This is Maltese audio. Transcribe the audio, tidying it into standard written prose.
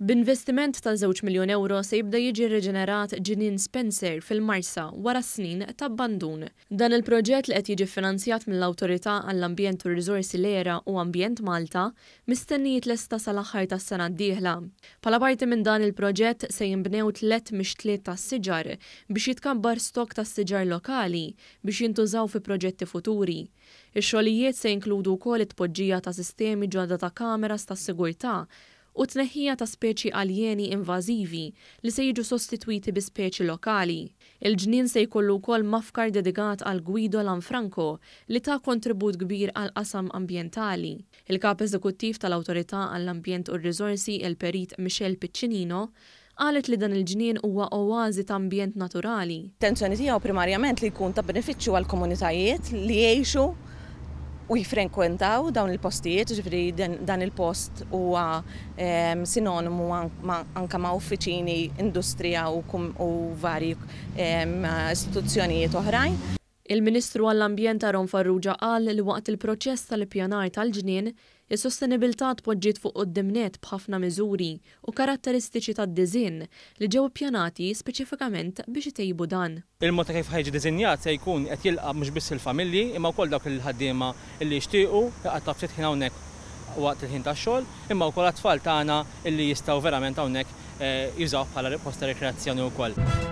B'investiment ta' €2 miljun se jibda jiġi riġenerat ġinien Spencer fil-Marsa wara snin ta' abbandun. Dan il-proġett li qed jiġi finanzjat mill-Awtorità għall-Ambjent u r-Riżorsi Lera u Ambjent Malta mistenni jitlesta sal-aħħar tas-sena d-dieħla. Bħala parti minn dan il-proġett se jinbnew 3 mixtliet tas-siġar biex jitkabbar stok tas-siġar lokali biex jintużaw fi proġetti futuri. Ix-xogħlijiet se jinkludu wkoll it-tpoġġija ta' sistemi ġodda ta' kameras tas-sigurtà u tneħħija ta' speċi aljeni invażivi li se jiġu sostitwiti bi speċi lokali. Il-ġnien se jkollu wkoll mafkar dedikat għal Guido Lanfranco li ta' kontribut kbir għal qasam ambjentali. Il-kap eżekuttiv tal-Awtorità għall-Ambjent u r-Riżorsi il-Perit Michel Piccinino qalet li dan il-ġnien huwa oażi ta' ambjent naturali. Intenzjoni tiegħu primarjament li jkun ta' benefiċċju għall komunitajiet li jgħixu u jifrenkwentaw dawn il-postijiet, ġifri dan il-post huwa sinonimu anke ma' uffiċini, industrija u vari istituzzjonijiet oħrajn. Il-Ministru għall-Ambjent Aron Farrugia qal li waqt il-proċess tal-ippjanar tal-ġnien is-sostenibilità tpoġġiet fuq qudiemnet b'ħafna miżuri u karatteristiċi tad-diżinn li ġew ippjanati speċifikament biex itejbu dan. Il-mod kif ħajġi diżinjat se jkun qed jilqa' mhux biss il-familji imma wkoll dawk il-ħaddiema li jixtiequ jaqgħod taf ftit ħin hawnhekk waqt il-ħin tax-xogħol, imma wkoll tfal tagħna li jistgħu verament hawnhekk jużaw bħala post ta' rekreazzjoni wkoll.